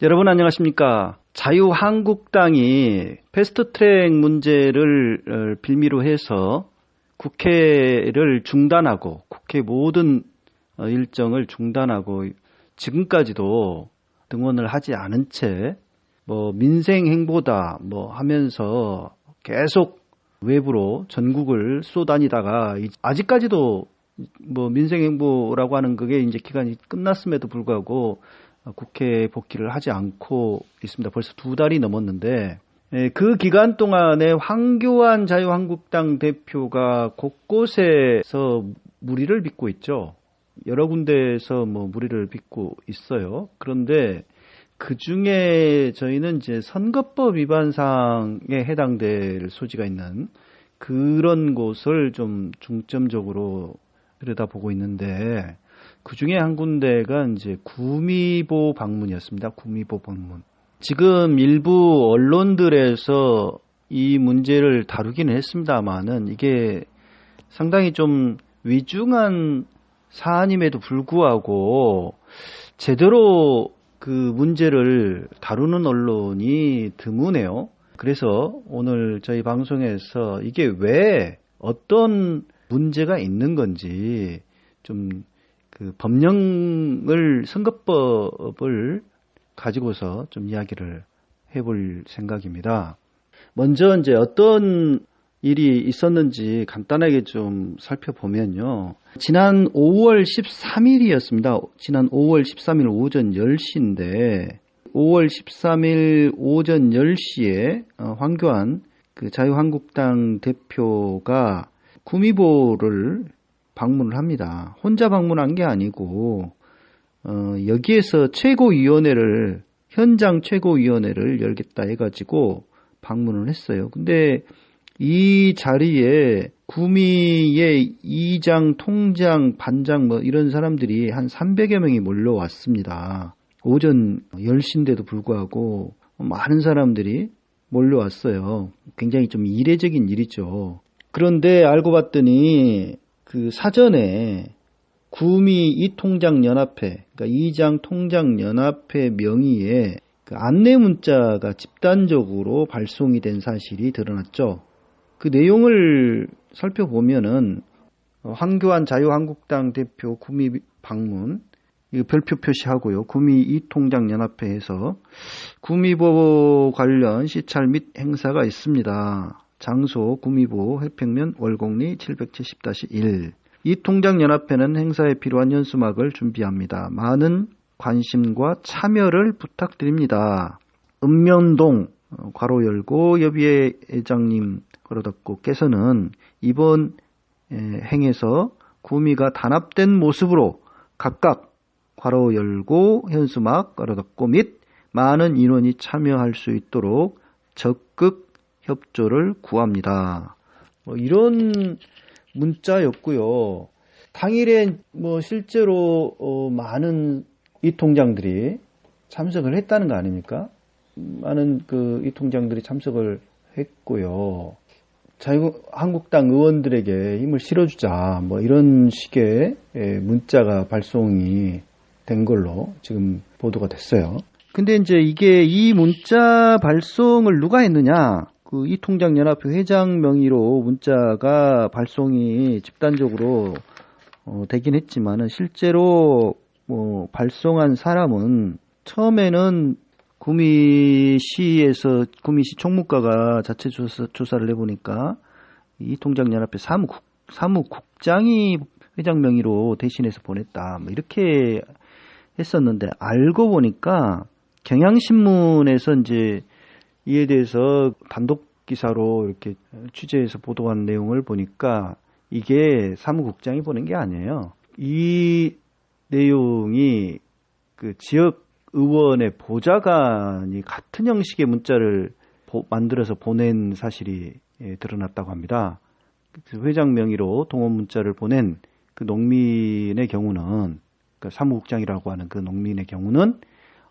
여러분 안녕하십니까. 자유한국당이 패스트트랙 문제를 빌미로 해서 국회를 중단하고 국회 모든 일정을 중단하고 지금까지도 등원을 하지 않은 채 민생 행보다 하면서 계속 외부로 전국을 쏘다니다가 아직까지도 민생 행보라고 하는 그게 이제 기간이 끝났음에도 불구하고 국회에 복귀를 하지 않고 있습니다. 벌써 2달이 넘었는데 그 기간 동안에 황교안 자유한국당 대표가 곳곳에서 물의를 빚고 있죠. 여러 군데에서 물의를 빚고 있어요. 그런데 그 중에 저희는 이제 선거법 위반 사항에 해당될 소지가 있는 그런 곳을 좀 중점적으로 들여다보고 있는데 그 중에 한 군데가 이제 구미보 방문이었습니다. 구미보 방문. 지금 일부 언론들에서 이 문제를 다루기는 했습니다만은 이게 상당히 좀 위중한 사안임에도 불구하고 제대로 그 문제를 다루는 언론이 드무네요. 그래서 오늘 저희 방송에서 이게 왜 어떤 문제가 있는 건지 좀 그 선거법을 가지고서 좀 이야기를 해볼 생각입니다. 먼저 이제 어떤 일이 있었는지 간단하게 좀 살펴보면요. 지난 5월 13일이었습니다. 지난 5월 13일 오전 10시인데 5월 13일 오전 10시에 황교안 그 자유한국당 대표가 구미보를 방문을 합니다. 혼자 방문한 게 아니고 여기에서 현장 최고위원회를 열겠다 해가지고 방문을 했어요. 근데 이 자리에 구미의 이장, 통장, 반장 이런 사람들이 한 300여 명이 몰려왔습니다. 오전 10시인데도 불구하고 많은 사람들이 몰려왔어요. 굉장히 좀 이례적인 일이죠. 그런데 알고 봤더니 그 사전에 구미 이통장연합회, 그러니까 이장 통장연합회 명의의 그 안내 문자가 집단적으로 발송이 된 사실이 드러났죠. 그 내용을 살펴보면은 황교안 자유한국당 대표 구미 방문, 이거 별표 표시하고요. 구미 이통장연합회에서 구미보 관련 시찰 및 행사가 있습니다. 장소 구미보 해평면 월곡리 770-1. 이통장연합회는 행사에 필요한 현수막을 준비합니다. 많은 관심과 참여를 부탁드립니다. 읍면동 괄호 열고 여비의 회장님 괄호 닫고 께서는 이번 행에서 구미가 단합된 모습으로 각각 괄호 열고 현수막 괄호 닫고 및 많은 인원이 참여할 수 있도록 적극 협조를 구합니다. 이런 문자였고요. 당일에 실제로 많은 이통장들이 참석을 했다는 거 아닙니까? 많은 그 이통장들이 참석을 했고요. 자유한국당 의원들에게 힘을 실어주자 이런 식의 문자가 발송이 된 걸로 지금 보도가 됐어요. 근데 이제 이 문자 발송을 누가 했느냐? 그 이통장연합회 회장 명의로 문자가 발송이 집단적으로 되긴 했지만은 실제로 발송한 사람은 처음에는 구미시 총무과가 자체 조사를 해보니까 이통장연합회 사무국장이 회장 명의로 대신해서 보냈다. 이렇게 했었는데 알고 보니까 경향신문에서 이제 이에 대해서 단독 기사로 이렇게 취재해서 보도한 내용을 보니까 이게 사무국장이 보낸 게 아니에요. 이 내용이 그 지역 의원의 보좌관이 같은 형식의 문자를 만들어서 보낸 사실이 드러났다고 합니다. 회장 명의로 동원 문자를 보낸 그 농민의 경우는, 그러니까 사무국장이라고 하는 그 농민의 경우는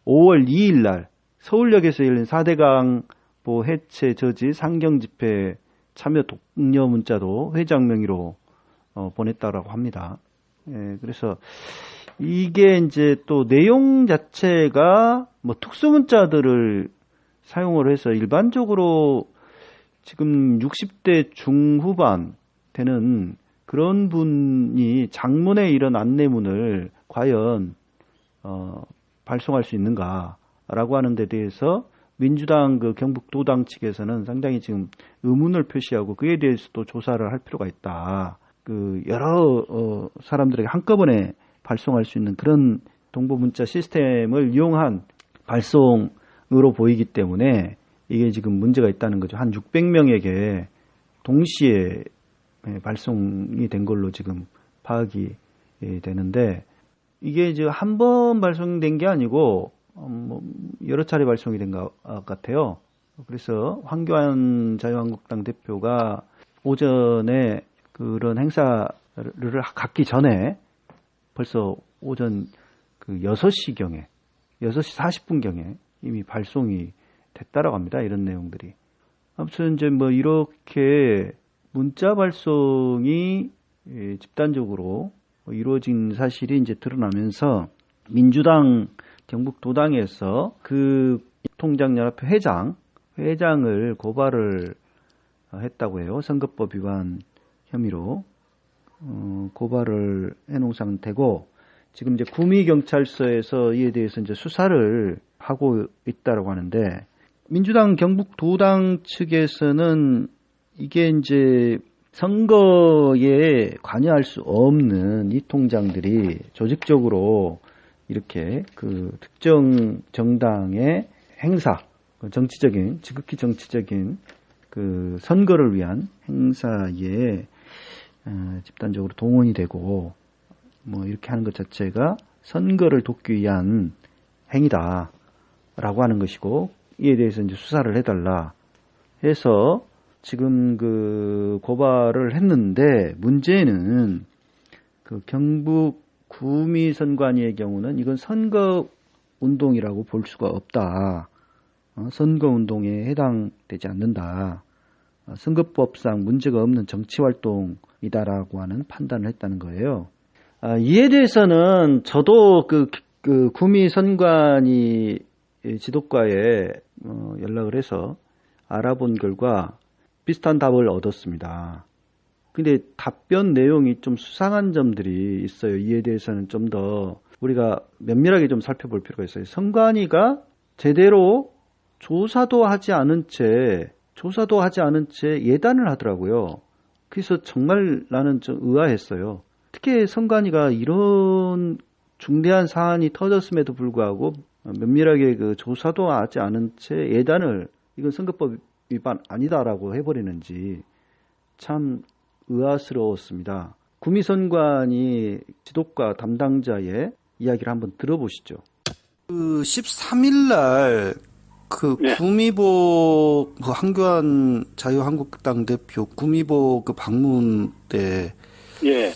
5월 2일 날 서울역에서 열린 4대강 선거법보 해체 저지 상경집회 참여 독려 문자도 회장 명의로 보냈다라고 합니다. 예, 그래서 이게 이제 또 내용 자체가 뭐 특수문자들을 사용을 해서 일반적으로 지금 60대 중후반 되는 그런 분이 장문의 이런 안내문을 과연 발송할 수 있는가라고 하는 데 대해서 민주당 그 경북도당 측에서는 상당히 지금 의문을 표시하고 그에 대해서도 조사를 할 필요가 있다. 그 여러 사람들에게 한꺼번에 발송할 수 있는 그런 동보 문자 시스템을 이용한 발송으로 보이기 때문에 이게 지금 문제가 있다는 거죠. 한 600명에게 동시에 발송이 된 걸로 지금 파악이 되는데 이게 이제 한 번 발송된 게 아니고 뭐 여러 차례 발송이 된 것 같아요. 그래서 황교안 자유한국당 대표가 오전에 그런 행사를 갖기 전에 벌써 오전 그 6시경에 6시 40분경에 이미 발송이 됐다라고 합니다. 이런 내용들이. 아무튼 이제 뭐 이렇게 문자 발송이 집단적으로 이루어진 사실이 이제 드러나면서 민주당 경북도당에서 그 통장연합회 회장을 고발을 했다고 해요. 선거법 위반 혐의로 고발을 해놓은 상태고 지금 이제 구미경찰서에서 이에 대해서 이제 수사를 하고 있다라고 하는데 민주당 경북도당 측에서는 이게 이제 선거에 관여할 수 없는 이 통장들이 조직적으로 이렇게 그 특정 정당의 행사, 정치적인, 지극히 정치적인 그 선거를 위한 행사에 집단적으로 동원이 되고 뭐 이렇게 하는 것 자체가 선거를 돕기 위한 행위다라고 하는 것이고 이에 대해서 이제 수사를 해달라 해서 지금 그 고발을 했는데 문제는 그 경북 구미 선관위의 경우는 이건 선거 운동이라고 볼 수가 없다. 선거 운동에 해당되지 않는다. 선거법상 문제가 없는 정치 활동이다라고 하는 판단을 했다는 거예요. 이에 대해서는 저도 그 구미 선관위 지도과에 연락을 해서 알아본 결과 비슷한 답을 얻었습니다. 근데 답변 내용이 좀 수상한 점들이 있어요. 이에 대해서는 좀 더 우리가 면밀하게 좀 살펴볼 필요가 있어요. 선관위가 제대로 조사도 하지 않은 채 예단을 하더라고요. 그래서 정말 나는 좀 의아했어요. 어떻게 선관위가 이런 중대한 사안이 터졌음에도 불구하고 면밀하게 그 조사도 하지 않은 채 예단을 이건 선거법 위반 아니다라고 해버리는지 참 의아스러웠습니다. 구미선관위 지도과 담당자의 이야기를 한번 들어보시죠. 그 13일 날 그 네. 구미보 그 황교안 자유한국당 대표 구미보 그 방문 때 예.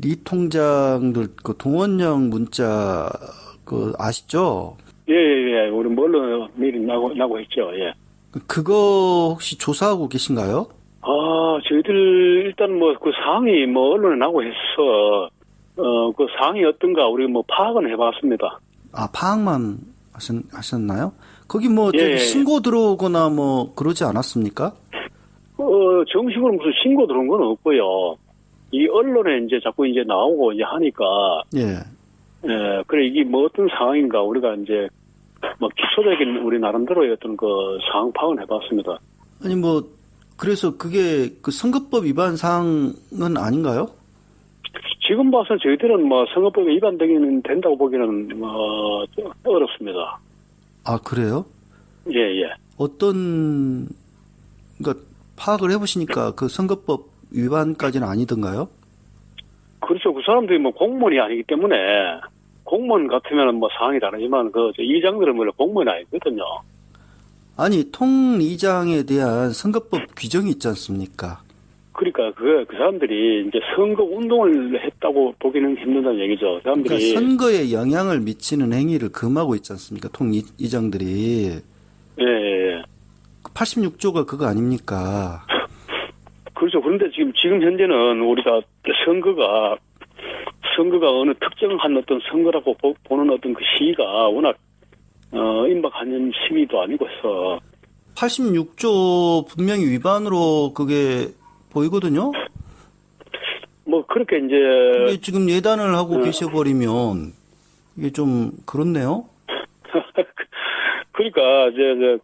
리 통장들 그 동원령 문자 그 아시죠? 예. 우리 뭘로 미리 나고 했죠. 예. 그거 혹시 조사하고 계신가요? 저희들 일단 뭐 그 사항이 뭐 언론에 나고 해서 그 사항이 어떤가 우리 뭐 파악은 해봤습니다. 파악만 하셨나요? 거기 뭐 예. 신고 들어오거나 뭐 그러지 않았습니까? 정식으로 무슨 신고 들어온 건 없고요. 이 언론에 이제 자꾸 이제 나오고 이제 하니까 그래 이게 뭐 어떤 상황인가 우리가 이제 뭐 기초적인 우리 나름대로의 어떤 그 상황 파악을 해봤습니다. 아니 뭐 그래서 그게 그 선거법 위반 사항은 아닌가요? 지금 봐서 저희들은 뭐 선거법에 위반되기는 된다고 보기는 좀 어렵습니다. 그래요? 예. 어떤 그러니까 파악을 해보시니까 그 선거법 위반까지는 아니던가요? 그렇죠. 그 사람들이 뭐 공무원이 아니기 때문에 공무원 같으면 뭐 상황이 다르지만 그 이장들은 원래 공무원이 아니거든요. 아니 통이장에 대한 선거법 규정이 있지 않습니까? 그러니까 그 사람들이 이제 선거 운동을 했다고 보기는 힘들다는 얘기죠. 사람들이 그러니까 선거에 영향을 미치는 행위를 금하고 있지 않습니까? 통이장들이. 예. 86조가 그거 아닙니까? 그렇죠. 그런데 지금 현재는 우리가 선거가 어느 특정한 어떤 선거라고 보는 어떤 그 시기가 워낙 임박한 시기도 아니고 해서 86조 분명히 위반으로 그게 보이거든요. 뭐 그렇게 이제 근데 지금 예단을 하고 계셔버리면 이게 좀 그렇네요. 그러니까 이제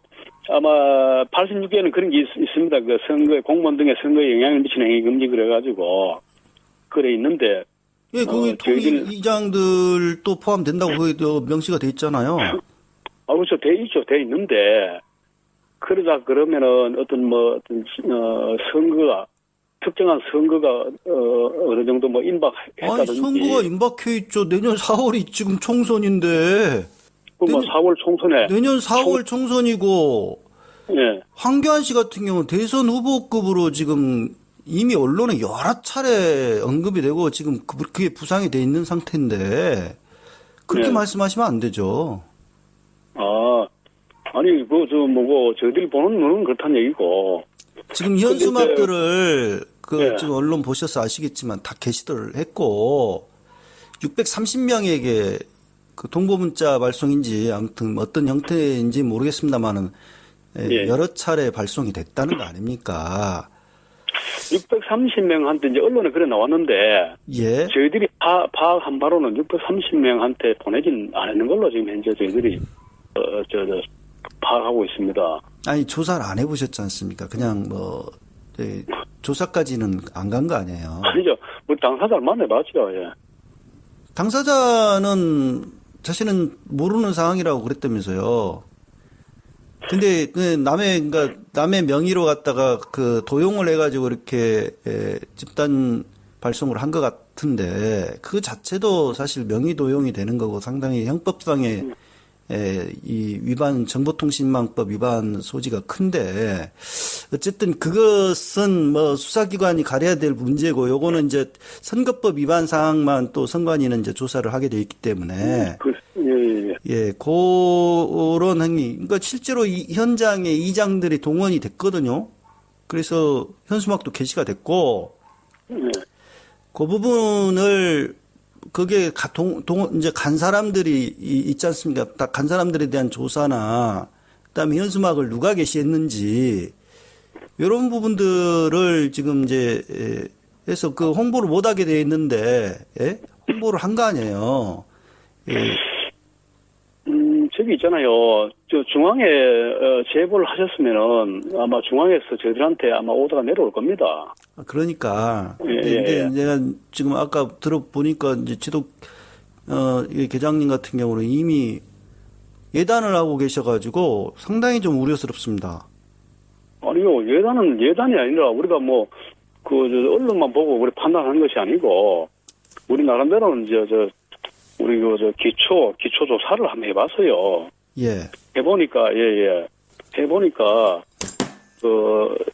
아마 86개는 그런 게 있습니다. 그 선거 공무원 등의 선거에 영향을 미치는 행위 금지 그래가지고 그래 있는데 예, 거기 통일이장들도 포함된다고 거기도 명시가 돼 있잖아요. 그렇죠. 돼 있는데 그러다 그러면은 어떤 선거가 특정한 선거가 어느 정도 뭐 임박했다든지. 아니 선거가 임박해 있죠. 내년 4월이 지금 총선인데. 뭐 4월 총선에. 내년 4월 총선이고. 예. 황교안 씨 같은 경우는 대선 후보급으로 지금 이미 언론에 여러 차례 언급이 되고 지금 그게 부상이 돼 있는 상태인데 그렇게 네. 말씀하시면 안 되죠. 아니 저희들이 보는 눈은 그렇다는 얘기고. 지금 현수막들을 네. 지금 언론 보셔서 아시겠지만 다 게시들 했고 630명에게 그 동보 문자 발송인지 아무튼 어떤 형태인지 모르겠습니다만은 예. 여러 차례 발송이 됐다는 거 아닙니까? 630명한테 이제 언론에 그래 나왔는데 예. 저희들이 파악한 바로는 630명한테 보내진 않는 걸로 지금 현재 저희들이 파악하고 있습니다. 아니 조사를 안 해보셨지 않습니까? 그냥 조사까지는 안 간 거 아니에요? 아니죠. 뭐 당사자를 만나봤죠. 예. 당사자는 자신은 모르는 상황이라고 그랬다면서요. 근데 남의 명의로 갖다가 그 도용을 해가지고 이렇게 집단 발송을 한 것 같은데 그 자체도 사실 명의 도용이 되는 거고 상당히 형법상의 이 위반 정보통신망법 위반 소지가 큰데 어쨌든 그것은 뭐 수사기관이 가려야 될 문제고 요거는 이제 선거법 위반 사항만 또 선관위는 이제 조사를 하게 돼 있기 때문에 예, 그런 행위. 그러니까 실제로 이 현장에 이장들이 동원이 됐거든요. 그래서 현수막도 게시가 됐고 그 부분을 그게 이제 간 사람들이 있지 않습니까? 다 간 사람들에 대한 조사나 그다음에 현수막을 누가 게시했는지 이런 부분들을 지금 이제 해서 그 홍보를 못 하게 돼 있는데 홍보를 한 거 아니에요. 예. 저기 있잖아요. 중앙에 제보를 하셨으면은 아마 중앙에서 저희들한테 아마 오더가 내려올 겁니다. 그러니까. 예. 내가 지금 아까 들어보니까 이제 지도 계장님 같은 경우는 이미 예단을 하고 계셔가지고 상당히 좀 우려스럽습니다. 아니요, 예단이 아니라 우리가 언론만 보고 우리 판단하는 것이 아니고 우리 나름대로는 우리 기초 조사를 한번 해봤어요. 예. 해보니까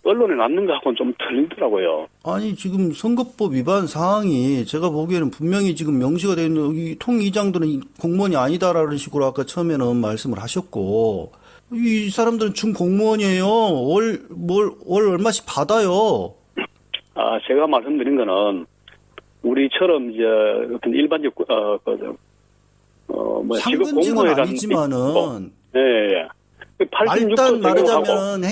언론에 났는 거하고는 좀 틀리더라고요. 아니 지금 선거법 위반 사항이 제가 보기에는 분명히 지금 명시가 되어 있는 이 통이장들은 공무원이 아니다라는 식으로 아까 처음에는 말씀을 하셨고 이 사람들은 준 공무원이에요. 월 얼마씩 받아요. 제가 말씀드린 거는 우리처럼 이제 어떤 일반적 상근직은 아니지만은 예. 일단 말하자면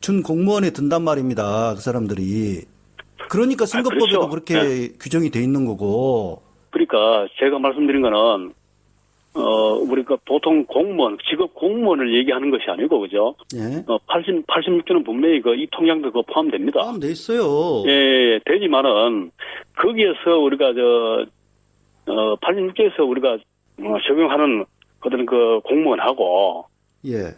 준 공무원에 든단 말입니다. 그 사람들이. 그러니까 선거법에도 그렇죠. 그렇게 규정이 돼 있는 거고. 그러니까 제가 말씀드린 거는 우리가 보통 직업 공무원을 얘기하는 것이 아니고 그죠? 예. 86조는 분명히 이 통장도 포함됩니다. 포함돼 있어요. 예, 되지만은 거기에서 우리가 86조에서 우리가 적용하는 어떤 그 공무원하고 예.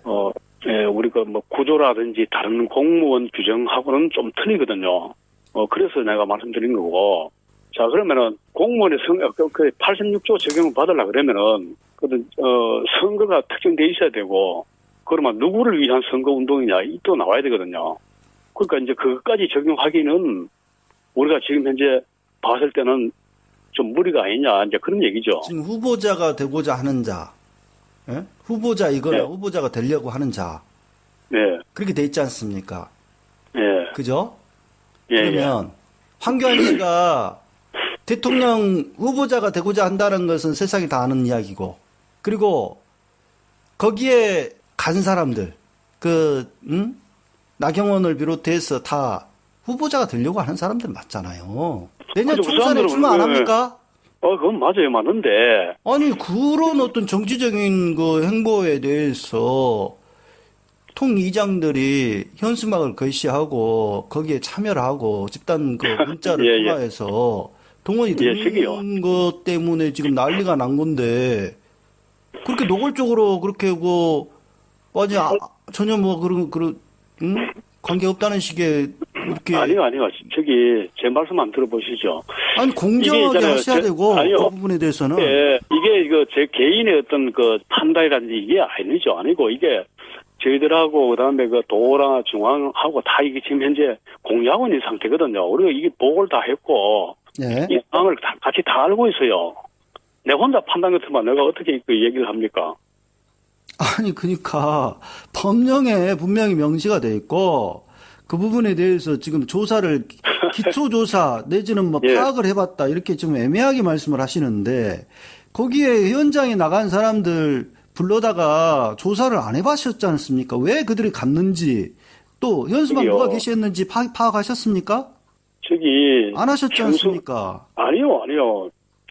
우리가 구조라든지 다른 공무원 규정하고는 좀 틀리거든요. 그래서 내가 말씀드린 거고. 자, 그러면은 공무원의 86조 적용을 받으려고 그러면은 선거가 특정돼 있어야 되고 그러면 누구를 위한 선거 운동이냐 이 또 나와야 되거든요. 그러니까 이제 그것까지 적용하기는 우리가 지금 현재 봤을 때는 좀 무리가 아니냐 이제 그런 얘기죠. 지금 후보자가 되고자 하는 자, 예? 후보자 이거나 네. 후보자가 되려고 하는 자, 네. 그렇게 돼 있지 않습니까? 예. 그죠? 예. 예. 그러면 황교안 씨가 대통령 후보자가 되고자 한다는 것은 세상이 다 아는 이야기고, 그리고 거기에 간 사람들, 나경원을 비롯해서 다 후보자가 되려고 하는 사람들 맞잖아요. 내년 그죠, 그 총선에 사람들은 출마 안 왜- 합니까? 그건 맞아요. 맞는데. 아니, 그런 어떤 정치적인 그 행보에 대해서 통의장들이 현수막을 게시하고 거기에 참여를 하고 집단 그 문자를 예, 예. 통화해서 동원이 예, 저기요. 된 것 때문에 지금 난리가 난 건데, 그렇게 노골적으로 그렇게 전혀 관계 없다는 식의 이렇게 아니요. 저기, 제 말씀 안 들어보시죠. 아니 공정하게 있잖아요. 하셔야 되고 아니요. 그 부분에 대해서는 이게 제 개인의 어떤 그 판단이라든지 이게 아니고 이게 저희들하고 그다음에 그 도랑 중앙하고 다 이게 지금 현재 공유하고 있는 상태거든요. 우리가 이게 보고를 다 했고 예. 이 상황을 같이 다 알고 있어요. 내 혼자 판단 같으면 내가 어떻게 그 얘기를 합니까? 아니 그러니까 법령에 분명히 명시가 돼 있고 그 부분에 대해서 지금 조사를 기초조사 내지는 예. 파악을 해봤다 이렇게 좀 애매하게 말씀을 하시는데 거기에 현장에 나간 사람들 불러다가 조사를 안 해봤었지 않습니까? 왜 그들이 갔는지 또 현수막 저기요. 누가 게시했는지 파악하셨습니까? 저기 안 하셨지 않습니까? 아니요.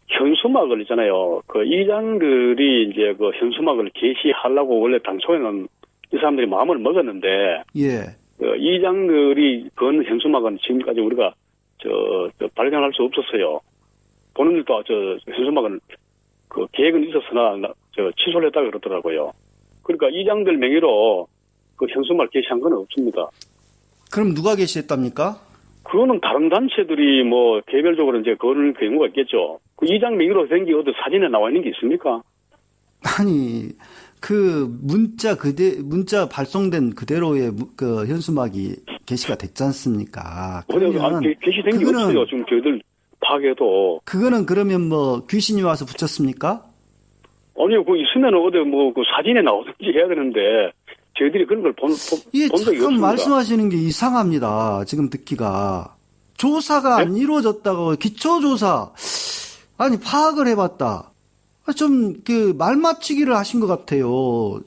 현수막을 있잖아요. 그 이장들이 이제 그 현수막을 게시하려고 원래 당초에는 이 사람들이 마음을 먹었는데 예. 그 이장들이 건 현수막은 지금까지 우리가 발견할 수 없었어요. 본인들도 현수막은 그 계획은 있었으나 취소를 했다 그러더라고요. 그러니까 이장들 명의로 그 현수막을 게시한 건 없습니다. 그럼 누가 게시했답니까? 그거는 다른 단체들이 개별적으로 이제 그럴 경우가 있겠죠. 그 이장 명의로 된 게 어디 사진에 나와 있는 게 있습니까? 아니 그 문자 발송된 그대로의 그 현수막이 게시가 됐지 않습니까? 그러면 게시된 게 없어요. 지금 저희들 파악해도. 그거는 그러면 귀신이 와서 붙였습니까? 아니요, 그 있으면 어디 그 사진에 나오든지 해야 되는데 저희들이 그런 걸 본 이게 적이 참 없습니다. 말씀하시는 게 이상합니다. 지금 듣기가 조사가 안 이루어졌다고 기초조사 아니 파악을 해봤다. 좀 말 맞추기를 하신 것 같아요.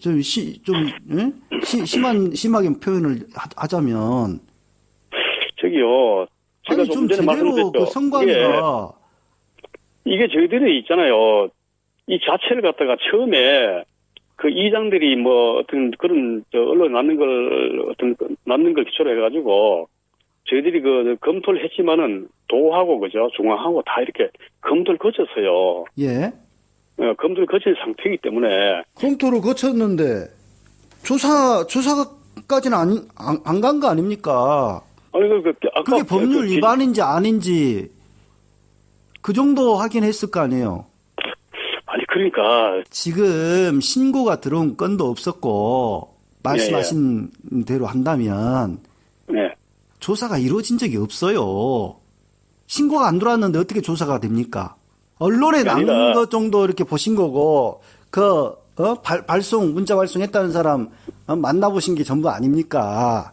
심하게 표현을 하자면. 저기요. 제가 아니 좀 전에 제대로 말씀드렸죠. 그 선관위가 이게 저희들이 있잖아요. 이 자체를 갖다가 처음에 그 이장들이 어떤 그런 언론에 낳는 걸 기초로 해가지고 저희들이 검토를 했지만은 도하고 그죠 중앙하고 다 이렇게 검토를 거쳤어요. 예. 검토를 거친 상태이기 때문에 검토를 거쳤는데 조사까지는 안 간 거 아닙니까? 아니 아까 그게 법률 위반인지 아닌지 그 정도 확인했을 거 아니에요. 아니 그러니까 지금 신고가 들어온 건도 없었고 말씀하신 대로 한다면 네. 조사가 이루어진 적이 없어요. 신고가 안 들어왔는데 어떻게 조사가 됩니까? 언론에 나온 것 정도 이렇게 보신 거고 문자 발송했다는 사람 만나보신 게 전부 아닙니까?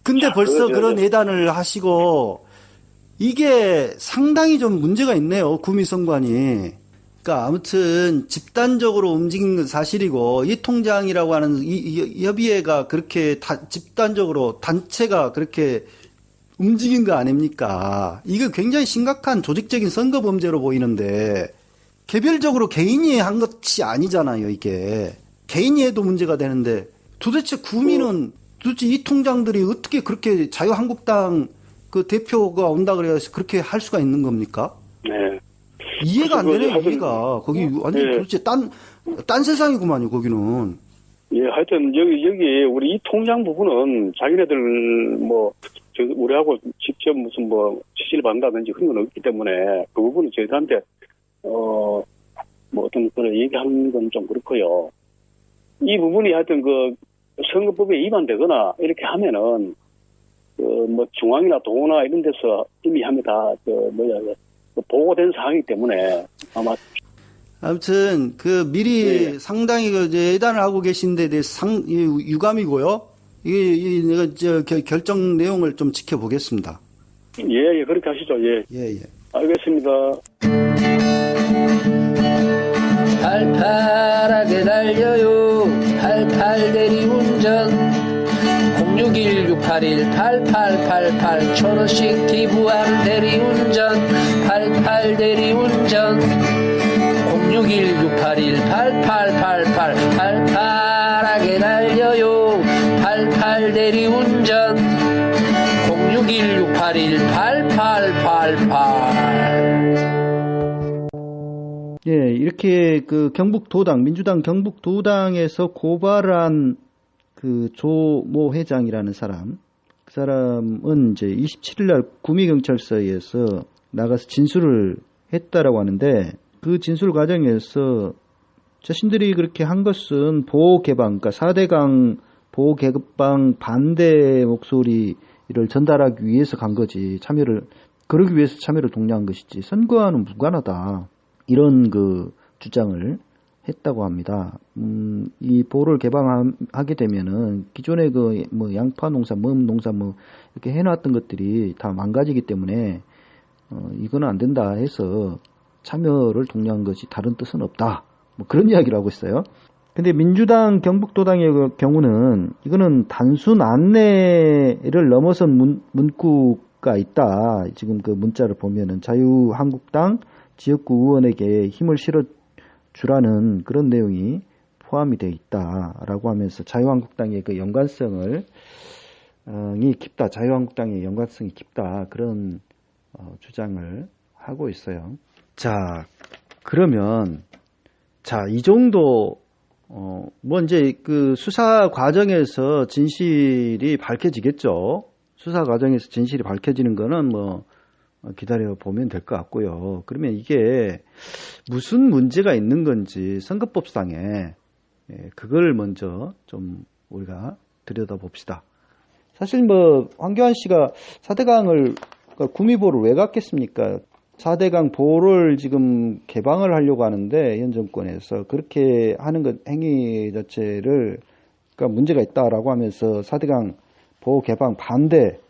근데 벌써 그런 예단을 하시고 이게 상당히 좀 문제가 있네요. 구미선관이. 그러니까 아무튼 집단적으로 움직인 건 사실이고 이 통장이라고 하는 이 협의회가 그렇게 집단적으로 단체가 그렇게 움직인 거 아닙니까? 이거 굉장히 심각한 조직적인 선거 범죄로 보이는데 개별적으로 개인이 한 것이 아니잖아요. 이게 개인이 해도 문제가 되는데 도대체 구민은 도대체 이 통장들이 어떻게 그렇게 자유한국당 그 대표가 온다 그래서 그렇게 할 수가 있는 겁니까? 네. 이해가 안 되네, 이해가. 거기 완전 도대체 딴 세상이구만요, 거기는. 예, 하여튼 여기 우리 이 통장 부분은 자기네들 우리하고 직접 무슨 지시를 받는다든지 그런 건 없기 때문에 그 부분은 저희들한테 어떤 그런 얘기하는 건 좀 그렇고요. 이 부분이 하여튼 선거법에 위반되거나 이렇게 하면은 중앙이나 도나 이런 데서 이미 하면 다 보고된 사항이기 때문에 아마 아무튼 그 미리 예. 상당히 그 이제 예단을 하고 계신 데 대해서 유감이고요. 이게 내가 결정 내용을 좀 지켜보겠습니다. 예, 예, 그렇게 하시죠. 예. 예, 예. 알겠습니다. 팔팔하게 달려요. 88 대리운전 061-681-8888 천원씩 기부하는 대리운전 88 대리운전 061-681-8888 팔팔하게 달려요. 88 대리운전 061-681-8888 예, 이렇게 그 경북도당, 민주당 경북도당에서 고발한 그 조모 회장이라는 사람, 그 사람은 이제 27일 날 구미경찰서에서 나가서 진술을 했다라고 하는데, 그 진술 과정에서 자신들이 그렇게 한 것은 보호개방, 그러니까 4대강 보호개방 반대 목소리를 전달하기 위해서 간 거지, 그러기 위해서 참여를 독려한 것이지, 선거와는 무관하다. 이런 그 주장을 했다고 합니다. 이 보호를 개방하게 되면은 기존의 그 뭐 양파 농사, 멈 농사 뭐 이렇게 해놨던 것들이 다 망가지기 때문에 이거는 안 된다 해서 참여를 독려한 것이 다른 뜻은 없다. 뭐 그런 이야기를 하고 있어요. 근데 민주당 경북도당의 경우는 이거는 단순 안내를 넘어선 문구가 있다. 지금 그 문자를 보면은 자유한국당 지역구 의원에게 힘을 실어주라는 그런 내용이 포함이 되어 있다라고 하면서 자유한국당의 그 연관성을 깊다, 자유한국당의 연관성이 깊다, 그런 주장을 하고 있어요. 자, 그러면 이 정도 뭐 이제 그 수사 과정에서 진실이 밝혀지겠죠. 수사 과정에서 진실이 밝혀지는 거는 뭐 기다려 보면 될 것 같고요. 그러면 이게 무슨 문제가 있는 건지 선거법상에 그걸 먼저 좀 우리가 들여다봅시다. 사실 뭐 황교안 씨가 4대강을 구미보를 왜 갔겠습니까? 4대강 보를 지금 개방을 하려고 하는데 현 정권에서 그렇게 하는 것 행위 자체를 그러니까 문제가 있다라고 하면서 4대강 보호 개방 반대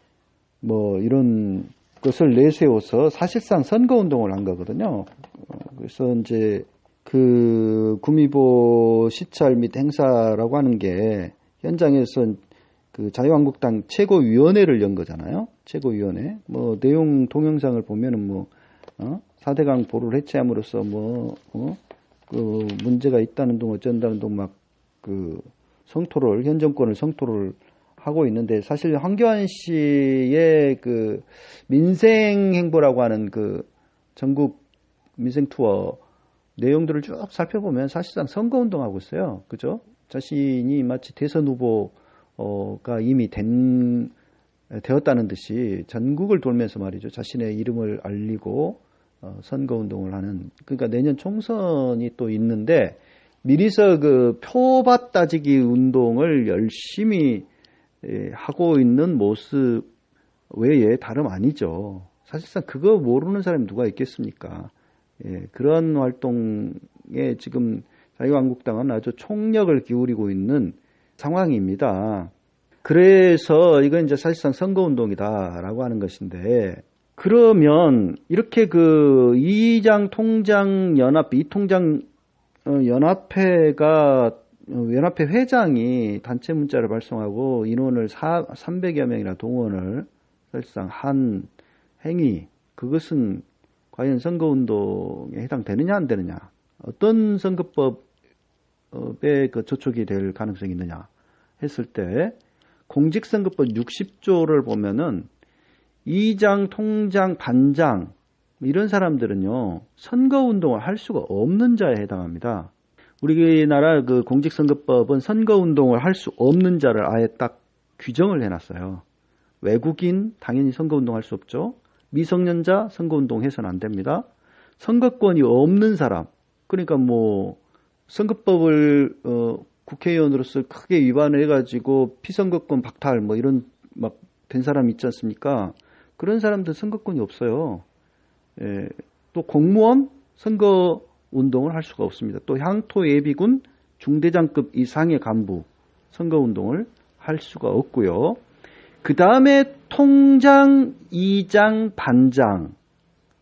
뭐 이런 것을 내세워서 사실상 선거운동을 한 거거든요. 그래서 이제 그 구미보 시찰 및 행사라고 하는 게 현장에서 그 자유한국당 최고위원회를 연 거잖아요. 최고위원회. 뭐 내용 동영상을 보면은 뭐 4대강 보를 해체함으로써 그 문제가 있다는 둥 어쩐다는 둥 막 그 성토를 현 정권을 성토를 하고 있는데 사실 황교안 씨의 그 민생 행보라고 하는 그 전국 민생 투어 내용들을 쭉 살펴보면 사실상 선거 운동하고 있어요. 그죠? 자신이 마치 대선 후보가 이미 되었다는 듯이 전국을 돌면서 말이죠. 자신의 이름을 알리고 선거 운동을 하는, 그러니까 내년 총선이 또 있는데 미리서 그 표밭 따지기 운동을 열심히 하고 있는 모습 외에 다름 아니죠. 사실상 그거 모르는 사람이 누가 있겠습니까? 그런 활동에 지금 자유한국당은 아주 총력을 기울이고 있는 상황입니다. 그래서 이건 이제 사실상 선거운동이다라고 하는 것인데, 그러면 이렇게 그 이장 통장 연합, 이통장 연합회 회장이 단체 문자를 발송하고 인원을 300여 명이나 동원을 사실상 한 행위, 그것은 과연 선거운동에 해당되느냐 안 되느냐, 어떤 선거법에 그 저촉이 될 가능성이 있느냐 했을 때 공직선거법 60조를 보면은 이장, 통장, 반장 이런 사람들은요 선거운동을 할 수가 없는 자에 해당합니다. 우리나라 그 공직선거법은 선거운동을 할 수 없는 자를 아예 딱 규정을 해놨어요. 외국인 당연히 선거운동 할 수 없죠. 미성년자 선거운동 해서는 안 됩니다. 선거권이 없는 사람, 그러니까 뭐 선거법을 국회의원으로서 크게 위반을 해가지고 피선거권 박탈 뭐 이런 막 된 사람 있지 않습니까? 그런 사람들 선거권이 없어요. 또 공무원 선거 운동을 할 수가 없습니다. 또 향토 예비군 중대장급 이상의 간부 선거운동을 할 수가 없고요. 그 다음에 통장, 이장, 반장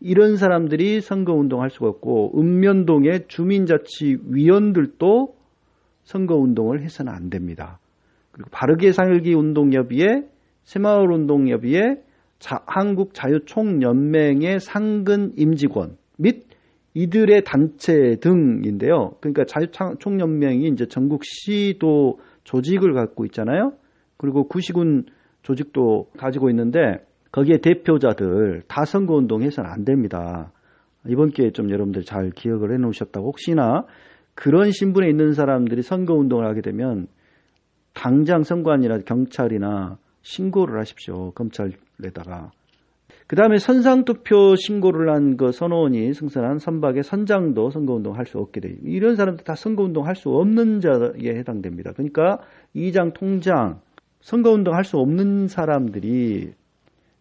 이런 사람들이 선거운동할 수가 없고 읍면동의 주민자치위원들도 선거운동을 해서는 안 됩니다. 그리고 바르게 살기 운동협의회, 새마을운동협의회, 한국자유총연맹의 상근 임직원 및 이들의 단체 등인데요. 그러니까 자유총연맹이 이제 전국 시도 조직을 갖고 있잖아요. 그리고 구시군 조직도 가지고 있는데 거기에 대표자들 다 선거운동해서는 안 됩니다. 이번 기회에 좀 여러분들 잘 기억을 해놓으셨다고 혹시나 그런 신분에 있는 사람들이 선거운동을 하게 되면 당장 선관이나 경찰이나 신고를 하십시오. 검찰에다가. 그 다음에 선상투표 신고를 한 그 선호원이 승선한 선박의 선장도 선거운동 할 수 없게 돼요. 이런 사람들 다 선거운동 할 수 없는 자에 해당됩니다. 그러니까 이장, 통장, 선거운동 할 수 없는 사람들이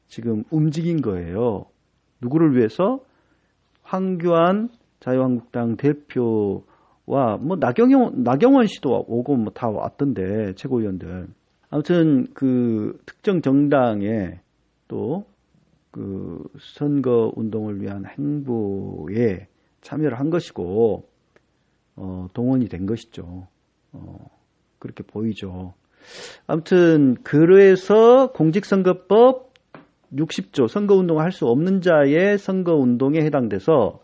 지금 움직인 거예요. 누구를 위해서? 황교안 자유한국당 대표와 뭐 나경원 씨도 오고 뭐 다 왔던데 최고위원들. 아무튼 그 특정 정당에 또 그 선거 운동을 위한 행보에 참여를 한 것이고 동원이 된 것이죠. 그렇게 보이죠. 아무튼 그래서 공직선거법 60조 선거운동을 할 수 없는 자의 선거운동에 해당돼서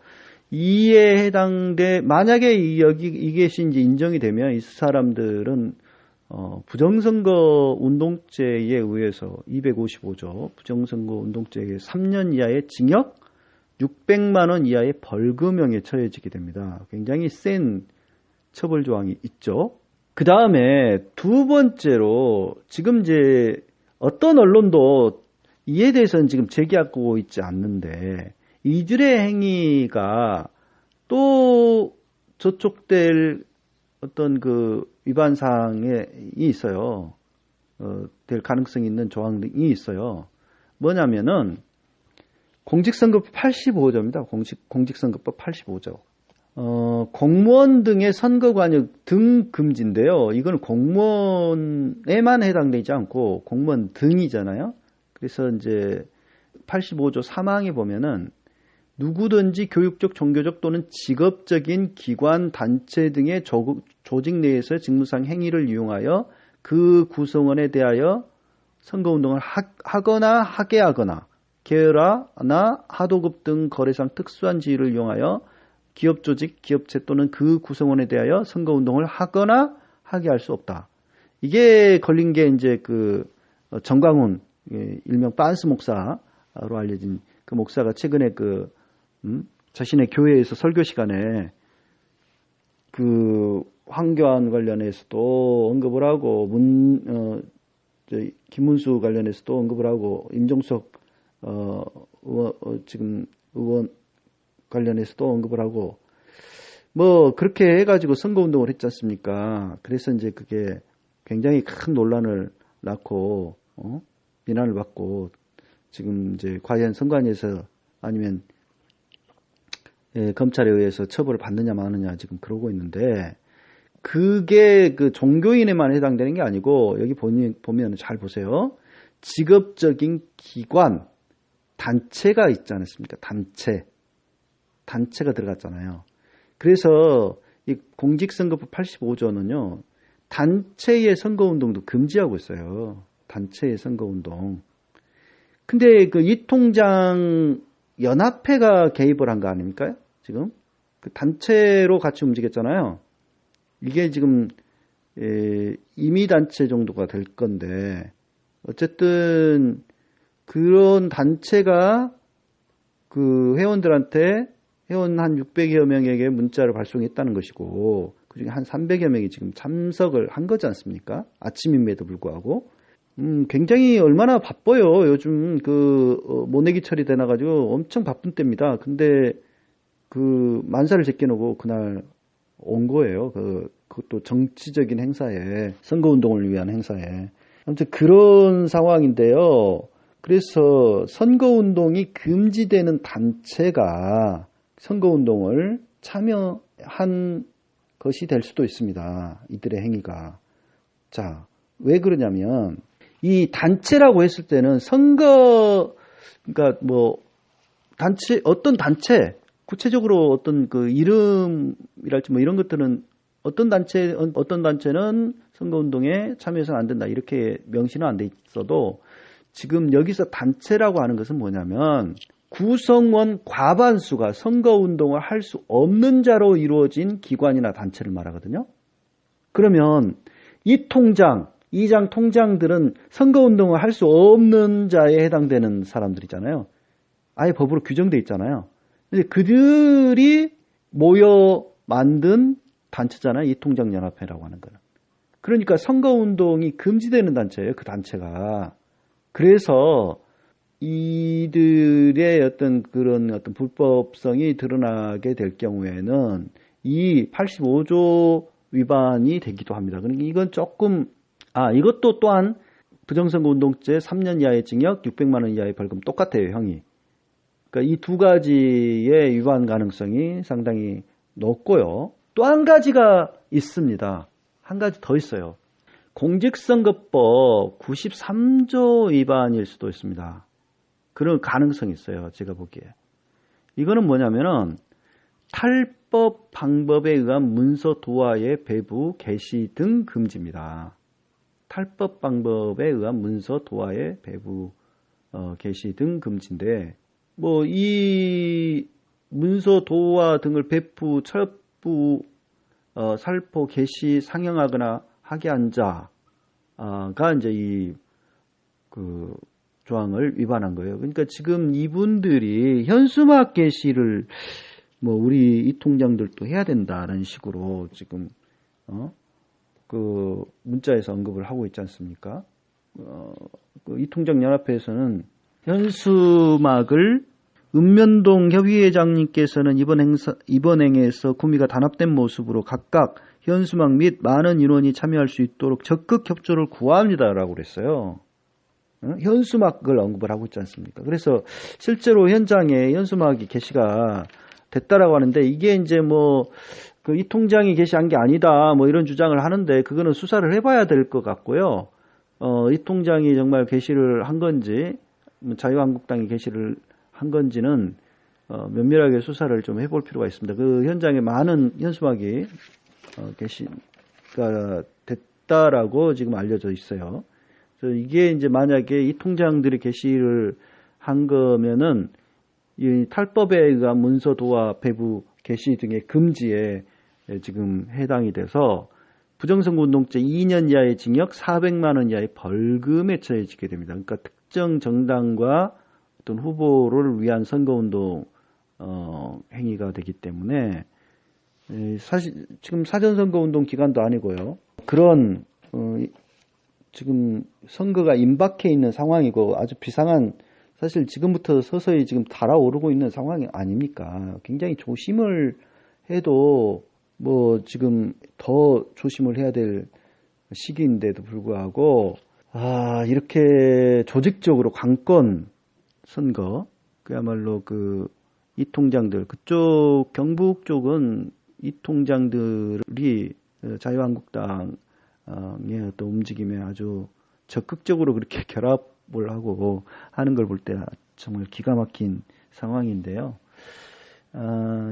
이에 해당돼 만약에 이것이 이제 인정이 되면 이 사람들은 부정선거 운동죄에 의해서 255조 부정선거 운동죄에 의해 3년 이하의 징역 600만 원 이하의 벌금형에 처해지게 됩니다. 굉장히 센 처벌 조항이 있죠. 그 다음에 두 번째로 지금 이제 어떤 언론도 이에 대해서는 지금 제기하고 있지 않는데 이들의 행위가 또 저촉될 어떤 그 위반 사항이 있어요. 될 가능성이 있는 조항이 있어요. 뭐냐면은 공직선거법 85조입니다. 공직선거법 85조. 공무원 등의 선거관여 등 금지인데요. 이건 공무원에만 해당되지 않고 공무원 등이잖아요. 그래서 이제 85조 3항에 보면은 누구든지 교육적, 종교적 또는 직업적인 기관, 단체 등의 조직 내에서 직무상 행위를 이용하여 그 구성원에 대하여 선거운동을 하거나 하게 하거나 계열화나 하도급 등 거래상 특수한 지위를 이용하여 기업 조직, 기업체 또는 그 구성원에 대하여 선거운동을 하거나 하게 할 수 없다. 이게 걸린 게 이제 그 정광훈 일명 빤스 목사로 알려진 그 목사가 최근에 자신의 교회에서 설교 시간에 그 황교안 관련해서도 언급을 하고 김문수 관련해서도 언급을 하고 임종석 지금 의원 관련해서도 언급을 하고 뭐 그렇게 해가지고 선거운동을 했지 않습니까? 그래서 이제 그게 굉장히 큰 논란을 낳고 비난을 받고 지금 이제 과연 선관위에서 아니면 검찰에 의해서 처벌을 받느냐 마느냐 지금 그러고 있는데 그게 그 종교인에만 해당되는 게 아니고 여기 보면 잘 보세요. 직업적인 기관, 단체가 있지 않습니까? 단체가 들어갔잖아요. 그래서 이 공직선거법 85조는요. 단체의 선거운동도 금지하고 있어요. 단체의 선거운동. 근데 그 이통장 연합회가 개입을 한 거 아닙니까? 지금 그 단체로 같이 움직였잖아요. 이게 지금 임의단체 정도가 될 건데 어쨌든 그런 단체가 그 회원들한테 회원 한 600여 명에게 문자를 발송했다는 것이고 그중에 한 300여 명이 지금 참석을 한 거지 않습니까? 아침임에도 불구하고 굉장히 얼마나 바빠요. 요즘 모내기 처리돼 나가지고 엄청 바쁜 때입니다. 근데 그 만사를 제껴놓고 그날 온 거예요. 그것도 정치적인 행사에 선거운동을 위한 행사에 아무튼 그런 상황인데요. 그래서 선거운동이 금지되는 단체가 선거운동을 참여한 것이 될 수도 있습니다. 이들의 행위가. 자, 왜 그러냐면 이 단체라고 했을 때는 선거, 그러니까 뭐 단체, 어떤 단체, 구체적으로 어떤 그 이름이랄지 뭐 이런 것들은 어떤 단체는 선거운동에 참여해서는 안 된다 이렇게 명시는 안 돼 있어도 지금 여기서 단체라고 하는 것은 뭐냐면 구성원 과반수가 선거운동을 할 수 없는 자로 이루어진 기관이나 단체를 말하거든요. 그러면 이장 통장들은 선거운동을 할 수 없는 자에 해당되는 사람들이잖아요. 아예 법으로 규정돼 있잖아요. 근데 그들이 모여 만든 단체잖아요. 이통장연합회라고 하는 거는. 그러니까 선거운동이 금지되는 단체예요. 그 단체가. 그래서 이들의 어떤 그런 어떤 불법성이 드러나게 될 경우에는 이 85조 위반이 되기도 합니다. 그러니까 이건 조금, 이것도 또한 부정선거운동죄 3년 이하의 징역, 600만 원 이하의 벌금 똑같아요, 형이. 그러니까 이 두 가지의 위반 가능성이 상당히 높고요. 또 한 가지가 있습니다. 한 가지 더 있어요. 공직선거법 93조 위반일 수도 있습니다. 그런 가능성이 있어요. 제가 보기에. 이거는 뭐냐면은 탈법 방법에 의한 문서 도화의 배부, 게시 등 금지입니다. 탈법 방법에 의한 문서 도화의 배부, 게시 등 금지인데 뭐 이 문서 도화 등을 배부, 철부, 살포, 게시, 상영하거나 하게 한 자가 이제 이 그 조항을 위반한 거예요. 그러니까 지금 이분들이 현수막 게시를 뭐 우리 이 통장들도 해야 된다라는 식으로 지금 그 문자에서 언급을 하고 있지 않습니까? 그 이 통장 연합회에서는 현수막을 읍면동 협의회장님께서는 이번 행에서 구미가 단합된 모습으로 각각 현수막 및 많은 인원이 참여할 수 있도록 적극 협조를 구합니다라고 그랬어요. 현수막을 언급을 하고 있지 않습니까? 그래서 실제로 현장에 현수막이 게시가 됐다라고 하는데 이게 이제 뭐 그 이 통장이 게시한 게 아니다 뭐 이런 주장을 하는데 그거는 수사를 해봐야 될 것 같고요. 이 통장이 정말 게시를 한 건지 자유한국당이 게시를 한 건지는 면밀하게 수사를 좀 해볼 필요가 있습니다. 그 현장에 많은 현수막이 게시가 됐다라고 지금 알려져 있어요. 그래서 이게 이제 만약에 이 통장들이 게시를 한 거면은 이 탈법에 의한 문서 도화, 배부, 게시 등의 금지에 지금 해당이 돼서 부정선거운동죄 2년 이하의 징역, 400만 원 이하의 벌금에 처해지게 됩니다. 그러니까 특정 정당과 어떤 후보를 위한 선거운동 행위가 되기 때문에 사실 지금 사전선거운동 기간도 아니고요. 그런 지금 선거가 임박해 있는 상황이고 아주 비상한 사실 지금부터 서서히 지금 달아오르고 있는 상황이 아닙니까? 굉장히 조심을 해도 뭐 지금 더 조심을 해야 될 시기인데도 불구하고 이렇게 조직적으로 관건 선거 그야말로 그 이 통장들 그쪽 경북 쪽은 이 통장들이 자유한국당의 어떤 움직임에 아주 적극적으로 그렇게 결합을 하고 하는 걸 볼 때 정말 기가 막힌 상황인데요.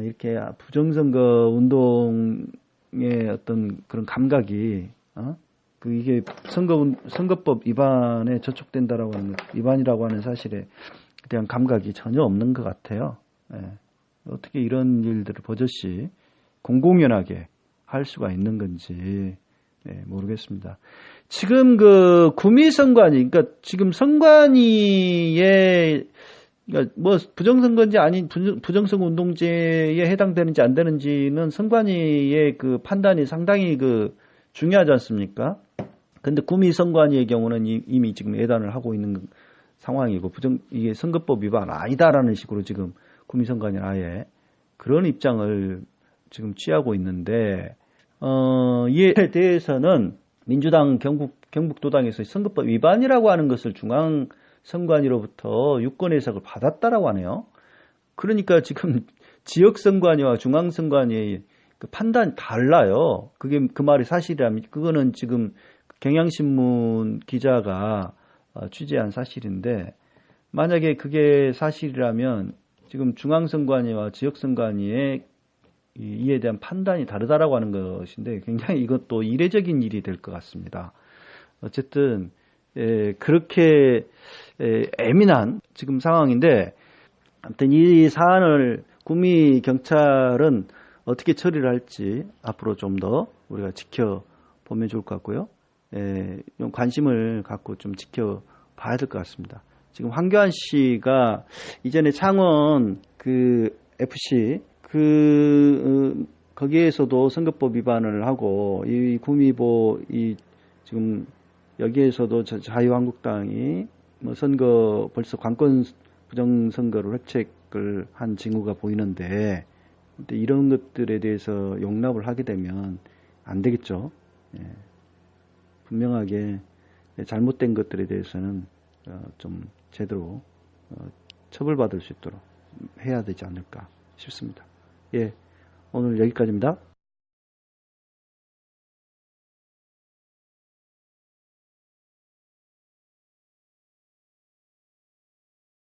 이렇게 부정선거 운동의 어떤 그런 감각이 이게 선거법 위반에 저촉된다라고 하는 위반이라고 하는 사실에 대한 감각이 전혀 없는 것 같아요. 어떻게 이런 일들을 버젓이 공공연하게 할 수가 있는 건지 모르겠습니다. 지금 그 구미 선관위, 그러니까 지금 선관위의 그러니까 뭐 부정선거인지 아닌 부정선거 운동죄에 해당되는지 안 되는지는 선관위의 그 판단이 상당히 그 중요하지 않습니까? 근데 구미 선관위의 경우는 이미 지금 예단을 하고 있는 상황이고 이게 선거법 위반 아니다라는 식으로 지금 구미 선관위는 아예 그런 입장을 지금 취하고 있는데 이에 대해서는 민주당 경북도당에서 선거법 위반이라고 하는 것을 중앙선관위로부터 유권 해석을 받았다라고 하네요. 그러니까 지금 지역선관위와 중앙선관위의 그 판단이 달라요. 그게 그 말이 사실이라면 그거는 지금 경향신문 기자가 취재한 사실인데 만약에 그게 사실이라면 지금 중앙선관위와 지역선관위의 이에 대한 판단이 다르다라고 하는 것인데 굉장히 이것도 이례적인 일이 될 것 같습니다. 어쨌든 그렇게 예민한 지금 상황인데 아무튼 이 사안을 구미 경찰은 어떻게 처리를 할지 앞으로 좀 더 우리가 지켜보면 좋을 것 같고요. 좀 관심을 갖고 좀 지켜봐야 될 것 같습니다. 지금 황교안 씨가 이전에 창원 그 FC 거기에서도 선거법 위반을 하고 이 구미보 지금 여기에서도 자유한국당이 뭐 선거 벌써 관권 부정선거로 획책을 한 징후가 보이는데 근데 이런 것들에 대해서 용납을 하게 되면 안 되겠죠. 분명하게 잘못된 것들에 대해서는 좀 제대로 처벌받을 수 있도록 해야 되지 않을까 싶습니다. 오늘 여기까지입니다.